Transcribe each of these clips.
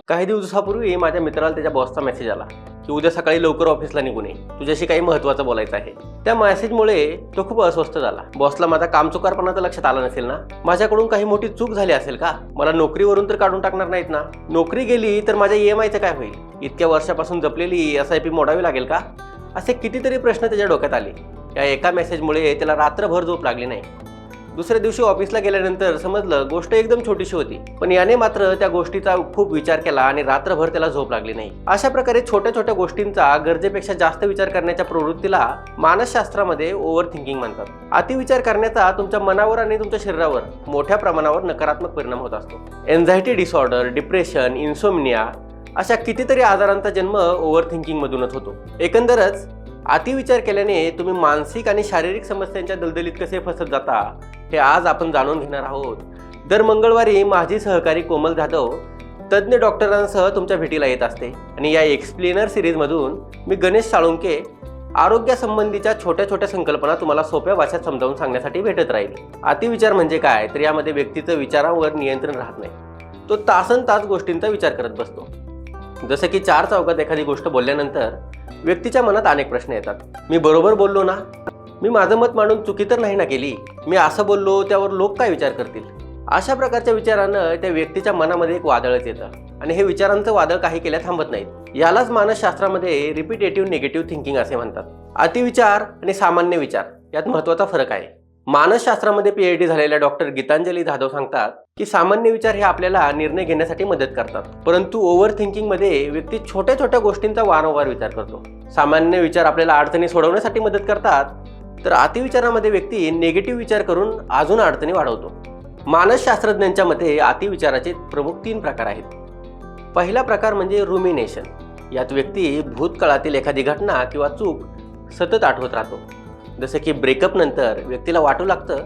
काही दिवसापूर्वी माझ्या मित्राला त्याच्या बॉसचा मेसेज आला की उद्या सकाळी लवकर ऑफिसला निघून ये, तुझ्याशी काही महत्त्वाचं बोलायचं आहे. त्या मेसेजमुळे तो खूप अस्वस्थ झाला. बॉसला माझा कामचुकारपणा तर लक्षात आला नसेल ना, माझ्याकडून काही मोठी चूक झाली असेल का, मला नोकरीवरून तर काढून टाकणार नाहीत ना, नोकरी गेली तर माझ्या EMIचं काय होईल, इतक्या वर्षापासून जपलेली SIP मोडावी लागेल का, असे कितीतरी प्रश्न त्याच्या डोक्यात आले. या एका मेसेजमुळे त्याला रात्रभर झोप लागली नाही. दुसऱ्या दिवशी ऑफिसला गेल्यानंतर समजलं गोष्ट एकदम छोटीशी होती, पण याने मात्र त्या गोष्टीचा खूप विचार केला आणि रात्रभर त्याला झोप लागली नाही. अशा प्रकारे छोट्या छोट्या गोष्टींचा गरजेपेक्षा जास्त विचार करण्याच्या प्रवृत्तीला मानसशास्त्रामध्ये ओव्हर थिंकिंग म्हणतात. अतिविचार करण्याचा तुमच्या मनावर आणि तुमच्या शरीरावर मोठ्या प्रमाणावर नकारात्मक परिणाम होत असतो. एन्झायटी डिसऑर्डर, डिप्रेशन, इन्सोमनिया अशा कितीतरी आजारांचा जन्म ओव्हर थिंकिंग मधूनच होतो. एकंदरच अतिविचार केल्याने तुम्ही मानसिक आणि शारीरिक समस्यांच्या दलदलीत कसे फसत जाता हे आज आपण जाणून घेणार आहोत. दर मंगळवारी माझी सहकारी कोमल जाधव तज्ज्ञ डॉक्टरांसह तुमच्या भेटीला येत असते आणि या एक्सप्लेनर सिरीजमधून मी गणेश साळुंके आरोग्यासंबंधीच्या छोट्या छोट्या संकल्पना तुम्हाला सोप्या भाषेत समजावून सांगण्यासाठी भेटत राहील. अतिविचार म्हणजे काय, तर यामध्ये व्यक्तीचं विचारांवर नियंत्रण राहत नाही, तो तासनतास गोष्टींचा विचार करत बसतो. जसं की चार चौकात एखादी गोष्ट बोलल्यानंतर व्यक्तीच्या मनात अनेक प्रश्न येतात. मी बरोबर बोललो ना, मी माझं मत मांडून चुकी तर नाही ना केली, मी असं बोललो त्यावर लोक काय विचार करतील, अशा प्रकारच्या विचारानं त्या व्यक्तीच्या मनामध्ये एक वादळच येतं आणि हे विचारांचं वादळ काही केल्या थांबत नाहीत. यालाच मानसशास्त्रामध्ये रिपीटेटिव्ह निगेटिव्ह थिंकिंग असे म्हणतात. अतिविचार आणि सामान्य विचार यात महत्त्वाचा फरक आहे. मानसशास्त्रामध्ये PhD झालेल्या डॉक्टर गीतांजली जाधव सांगतात की सामान्य विचार हे आपल्याला निर्णय घेण्यासाठी मदत करतात, परंतु ओव्हर थिंकिंगमध्ये व्यक्ती छोट्या छोट्या गोष्टींचा वारंवार विचार करतो. सामान्य विचार आपल्याला अडचणी सोडवण्यासाठी मदत करतात, तर अतिविचारामध्ये व्यक्ती निगेटिव्ह विचार करून अजून अडचणी वाढवतो. मानसशास्त्रज्ञांच्या मते अतिविचाराचे प्रमुख 3 प्रकार आहेत. पहिला प्रकार म्हणजे रुमिनेशन. यात व्यक्ती भूतकाळातील एखादी घटना किंवा चूक सतत आठवत राहतो. जसं की ब्रेकअप नंतर व्यक्तीला वाटू लागतं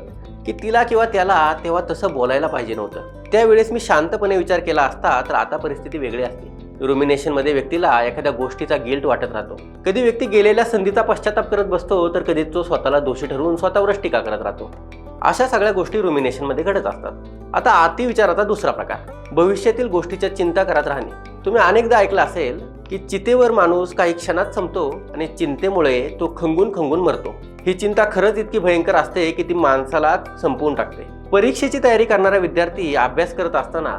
की तिला किंवा त्याला तेव्हा तसं बोलायला पाहिजे नव्हतं, त्यावेळेस मी शांतपणे विचार केला असता तर आता परिस्थिती वेगळी असते. रुमिनेशनमध्ये व्यक्तीला एखाद्या गोष्टीचा गिल्ट वाटत राहतो. कधी व्यक्ती गेलेल्या संधीचा पश्चाताप करत बसतो, तर कधी तो स्वतःला दोषी ठरवून स्वतःवरच टीका करत राहतो. अशा सगळ्या गोष्टी रुमिनेशनमध्ये घडत असतात. आता अतिविचाराचा दुसरा प्रकार, भविष्यातील गोष्टीच्या चिंता करत राहणे. तुम्ही अनेकदा ऐकलं असेल की चितेवर माणूस काही क्षणात संपतो आणि चिंतेमुळे तो खंगून खंगून मरतो. ही चिंता खरंच इतकी भयंकर असते की ती माणसाला संपवून टाकते. परीक्षेची तयारी करणारा विद्यार्थी अभ्यास करत असताना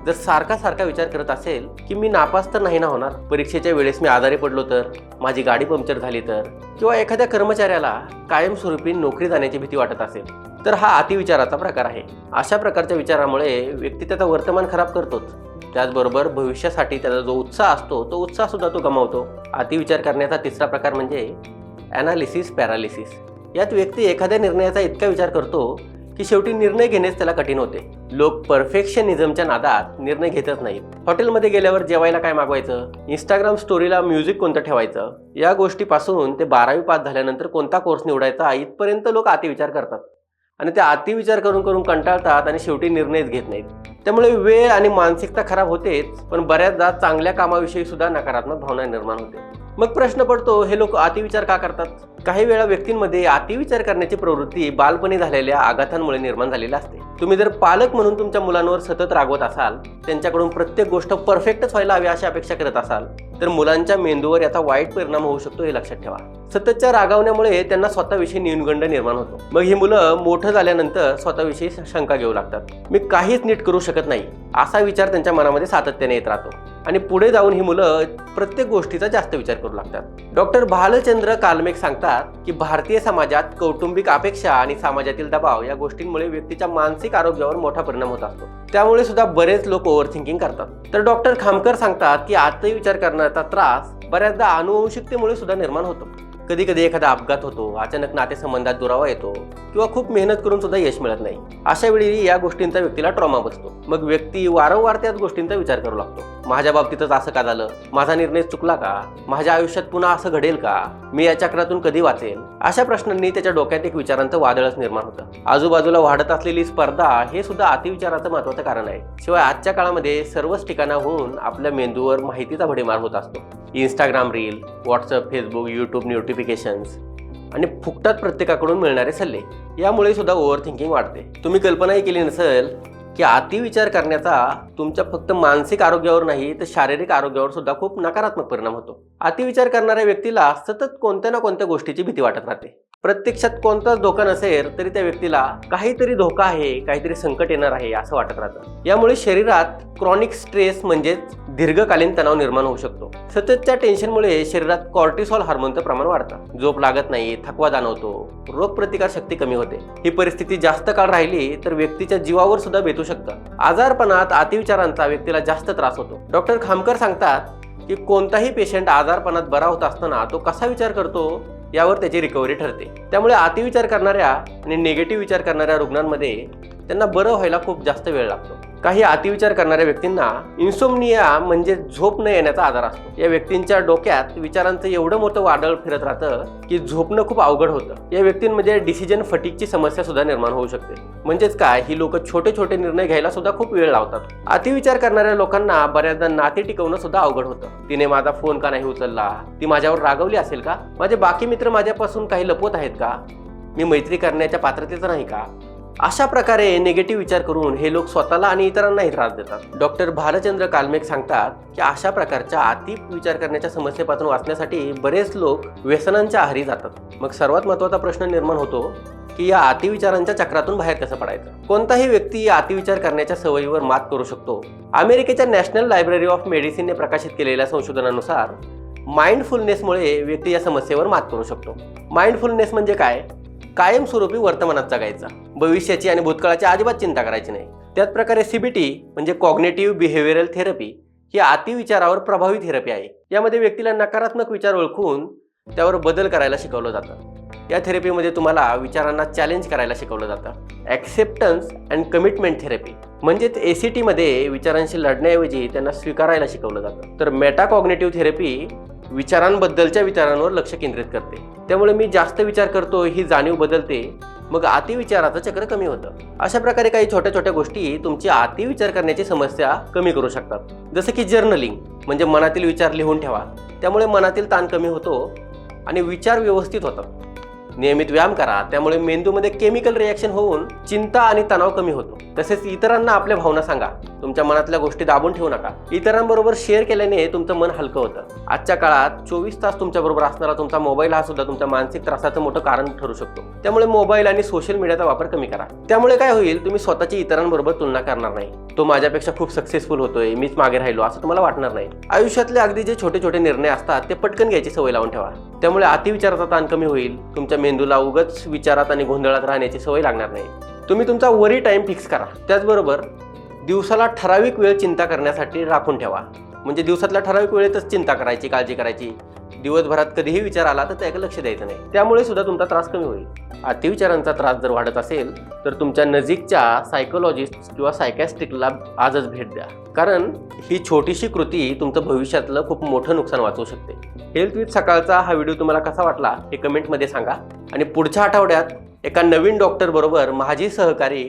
जर सारखा विचार करत असेल की मी नापास तर नाही ना होणार, परीक्षेच्या वेळेस मी आजारी पडलो तर, माझी गाडी पंक्चर झाली तर, किंवा एखाद्या कर्मचाऱ्याला कायमस्वरूपी नोकरी जाण्याची भीती वाटत असेल, तर हा अतिविचाराचा प्रकार आहे. अशा प्रकारच्या विचारामुळे व्यक्ती त्याचा वर्तमान खराब करतोच, त्याचबरोबर भविष्यासाठी त्याचा जो उत्साह असतो तो उत्साह सुद्धा तो गमावतो. अतिविचार करण्याचा तिसरा प्रकार म्हणजे ॲनालिसिस पॅरालिसिस. यात व्यक्ती एखाद्या निर्णयाचा इतका विचार करतो की शेवटी निर्णय घेणेच त्याला कठीण होते. लोक परफेक्शनिझमच्या नादात निर्णय घेतच नाहीत. हॉटेलमध्ये गेल्यावर जेवायला काय मागवायचं, इंस्टाग्राम स्टोरीला म्युझिक कोणतं ठेवायचं, या गोष्टीपासून ते 12वी पास झाल्यानंतर कोणता कोर्स निवडायचा इथपर्यंत लोक अतिविचार करतात आणि ते अतिविचार करून करून कंटाळतात आणि शेवटी निर्णयच घेत नाहीत. त्यामुळे वेळ आणि मानसिकता खराब होतेच, पण बऱ्याचदा चांगल्या कामाविषयी सुद्धा नकारात्मक भावना निर्माण होते. मग प्रश्न पडतो, हे लोक अतिविचार का करतात? काही वेळा व्यक्तींमध्ये अतिविचार करण्याची प्रवृत्ती बालपणी झालेल्या आघातांमुळे निर्माण झालेली असते. तुम्ही जर पालक म्हणून तुमच्या मुलांवर सतत रागवत असाल, त्यांच्याकडून प्रत्येक गोष्ट परफेक्टच व्हायला हवी अशी अपेक्षा करत असाल, तर मुलांच्या मेंदूवर याचा वाईट परिणाम होऊ शकतो, हे लक्षात ठेवा. सततच्या रागावण्यामुळे त्यांना स्वतःविषयी न्यूनगंड निर्माण होतो. मग ही मुलं मोठं झाल्यानंतर स्वतःविषयी शंका घेऊ लागतात. मी काहीच नीट करू शकत नाही असा विचार त्यांच्या मनामध्ये सातत्याने येत राहतो आणि पुढे जाऊन ही मुलं प्रत्येक गोष्टीचा जास्त विचार करू लागतात. डॉक्टर भालचंद्र कालमेक सांगतात की भारतीय समाजात कौटुंबिक अपेक्षा आणि समाजातील दबाव या गोष्टींमुळे व्यक्तीच्या मानसिक आरोग्यावर मोठा परिणाम होत असतो. त्यामुळे सुद्धा बरेच लोक ओव्हर थिंकिंग करतात. तर डॉक्टर खामकर सांगतात की अतिविचार करण्याचा त्रास बऱ्याचदा अनुवंशिकतेमुळे सुद्धा निर्माण होतो. कधी कधी एखादा अपघात होतो, अचानक नातेसंबंधात दुरावा येतो किंवा खूप मेहनत करून सुद्धा यश मिळत नाही. अशा वेळी या गोष्टींचा व्यक्तीला ट्रॉमा बसतो. मग व्यक्ती वारंवार त्याच गोष्टींचा विचार करू लागतो. माझ्या बाबतीतच असं का झालं, माझा निर्णय चुकला का, माझ्या आयुष्यात पुन्हा असं घडेल का, मी या चक्रातून कधी वाचेल, अशा प्रश्नांनी त्याच्या डोक्यात एक विचारांचं वादळच निर्माण होतं. आजूबाजूला वाढत असलेली स्पर्धा हे सुद्धा अतिविचाराचं महत्त्वाचं कारण आहे. शिवाय आजच्या काळामध्ये सर्वच ठिकाणाहून आपल्या मेंदूवर माहितीचा भडीमार होत असतो. Instagram reel, WhatsApp, Facebook, YouTube notifications आणि फुकटात प्रत्येकाकडून मिळणारे सल्ले, यामुळे सुद्धा ओव्हर थिंकिंग वाढते. तुम्ही कल्पनाही केली नसेल की अतिविचार करण्याचा तुमच्या फक्त मानसिक आरोग्यावर नाही तर शारीरिक आरोग्यावर सुद्धा खूप नकारात्मक परिणाम होतो. अतिविचार करणाऱ्या व्यक्तीला सतत कोणत्या ना कोणत्या गोष्टीची भीती वाटत राहते. प्रत्यक्षात कोणताच धोका नसेल तरी त्या व्यक्तीला काहीतरी धोका आहे, काहीतरी संकट येणार आहे असं वाटत राहतं. यामुळे शरीरात क्रॉनिक स्ट्रेस म्हणजेच दीर्घकालीन तणाव निर्माण होऊ शकतो. सततच्या टेन्शनमुळे शरीरात कॉर्टिसॉल हार्मोनचं प्रमाण वाढतं, झोप लागत नाही, थकवा जाणवतो, रोगप्रतिकार शक्ती कमी होते. ही परिस्थिती जास्त काळ राहिली तर व्यक्तीच्या जीवावर सुद्धा बेतू शकतं. आजारपणात अतिविचारांचा व्यक्तीला जास्त त्रास होतो. डॉक्टर खामकर सांगतात की कोणताही पेशंट आजारपणात बरा होत असताना तो कसा विचार करतो यावर त्याची रिकव्हरी ठरते. त्यामुळे अतिविचार करणाऱ्या आणि निगेटिव्ह विचार करणाऱ्या रुग्णांमध्ये त्यांना बरं व्हायला खूप जास्त वेळ लागतो. काही अतिविचार करणाऱ्या व्यक्तींना इन्सोम्निया म्हणजे झोप न येण्याचा आजार असतो. या व्यक्तींच्या डोक्यात विचारांचं एवढं मोठं वादळ फिरत राहतं की झोपणं खूप अवघड होतं. या व्यक्तींमध्ये डिसिजन फटीगची समस्या सुद्धा निर्माण होऊ शकते. म्हणजेच काय, ही लोक छोटे छोटे निर्णय घ्यायला सुद्धा खूप वेळ लावतात. अतिविचार करणाऱ्या लोकांना बऱ्याचदा नाते टिकवणं सुद्धा अवघड होतं. तिने माझा फोन का नाही उचलला, ती माझ्यावर रागवली असेल का, माझे बाकी मित्र माझ्यापासून काही लपवत आहेत का, मी मैत्री करण्याच्या पात्रतेचं नाही का, अशा प्रकारे निगेटिव्ह विचार करून हे लोक स्वतःला आणि इतरांनाही त्रास देतात. डॉक्टर भालचंद्र कालमेक सांगतात की अशा प्रकारच्या अति विचार करण्याच्या समस्येपासून वाचण्यासाठी बरेच लोक व्यसनांच्या आहारी जातात. मग सर्वात महत्त्वाचा प्रश्न निर्माण होतो की या अतिविचारांच्या चक्रातून बाहेर कसं पडायचं. कोणताही व्यक्ती या अतिविचार करण्याच्या सवयीवर मात करू शकतो. अमेरिकेच्या नॅशनल लायब्ररी ऑफ मेडिसिनने प्रकाशित केलेल्या संशोधनानुसार माइंडफुलनेसमुळे व्यक्ती या समस्येवर मात करू शकतो. माइंडफुलनेस म्हणजे काय, कायमस्वरूपी वर्तमानात जगायचा, भविष्याची आणि भूतकाळाची अजिबात चिंता करायची नाही. त्याच प्रकारे CBT म्हणजे कॉग्निटिव्ह बिहेवियरल थेरपी ही अतिविचारावर प्रभावी थेरपी आहे. यामध्ये व्यक्तीला नकारात्मक विचार ओळखून त्यावर बदल करायला शिकवलं जातं. या थेरपीमध्ये तुम्हाला विचारांना चॅलेंज करायला शिकवलं जातं. ॲक्सेप्टन्स अँड कमिटमेंट थेरपी म्हणजेच ACT मध्ये विचारांशी लढण्याऐवजी त्यांना स्वीकारायला शिकवलं जातं. तर मेटाकॉग्निटिव्ह थेरपी विचारांबद्दलच्या विचारांवर लक्ष केंद्रित करते. त्यामुळे मी जास्त विचार करतो ही जाणीव बदलते, मग अतिविचाराचं चक्र कमी होतं. अशा प्रकारे काही छोट्या छोट्या गोष्टी तुमची अतिविचार करण्याची समस्या कमी करू शकतात. जसं की जर्नलिंग म्हणजे मनातील विचार लिहून ठेवा, त्यामुळे मनातील ताण कमी होतो आणि विचार व्यवस्थित होतात. नियमित व्यायाम करा, त्यामुळे मेंदूमध्ये केमिकल रिॲक्शन होऊन चिंता आणि तणाव कमी होतो. तसेच इतरांना आपल्या भावना सांगा, तुमच्या मनातल्या गोष्टी दाबून ठेवू नका. इतरांबरोबर शेअर केल्याने तुमचं मन हलकं होतं. आजच्या काळात 24 तास तुमच्याबरोबर असणारा तुमचा मोबाईल हा सुद्धा तुमच्या मानसिक त्रासाचं मोठं कारण ठरू शकतो. त्यामुळे मोबाईल आणि सोशल मीडियाचा वापर कमी करा. त्यामुळे काय होईल, तुम्ही स्वतःची इतरांबरोबर तुलना करणार नाही. तो माझ्यापेक्षा खूप सक्सेसफुल होतोय, मीच मागे राहिलो असं तुम्हाला वाटणार नाही. आयुष्यातले अगदी जे छोटे छोटे निर्णय असतात ते पटकन घ्यायची सवय लावून ठेवा. त्यामुळे अतिविचाराचा ताण कमी होईल. तुमच्या मेंदूला उगाच विचारात आणि गोंधळात राहण्याची सवय लागणार नाही. तुम्ही तुमचा वरी टाइम फिक्स करा. त्याचबरोबर दिवसाला ठराविक वेळ चिंता करण्यासाठी राखून ठेवा. म्हणजे दिवसातल्या ठराविक वेळेतच चिंता करायची, काळजी करायची. दिवसभरात कधीही विचार आला तर त्याकडे लक्ष द्यायचं नाही. त्यामुळे सुद्धा तुमचा त्रास कमी होईल. अतिविचारांचा त्रास जर वाढत असेल तर तुमच्या नजीकच्या सायकोलॉजिस्ट किंवा सायकॅस्ट्रिकला आजच भेट द्या, कारण ही छोटीशी कृती तुमचं भविष्यातलं खूप मोठं नुकसान वाचवू शकते. हेल्थ विथ सकाळचा हा व्हिडिओ तुम्हाला कसा वाटला हे कमेंटमध्ये सांगा. आणि पुढच्या आठवड्यात एका नवीन डॉक्टर बरोबर माझी सहकारी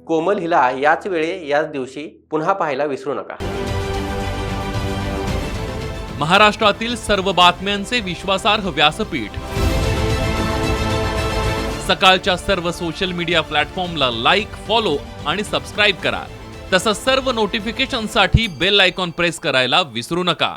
कोमल हिला याच वेळी याच दिवशी पुन्हा पाहायला विसरू नका. महाराष्ट्रातील सर्व बातम्यांचे विश्वासार्ह व्यासपीठ. सकाळच्या सर्व सोशल मीडिया प्लॅटफॉर्मला लाईक, फॉलो आणि सबस्क्राईब करा. तसंच सर्व नोटिफिकेशनसाठी बेल आयकॉन प्रेस करायला विसरू नका.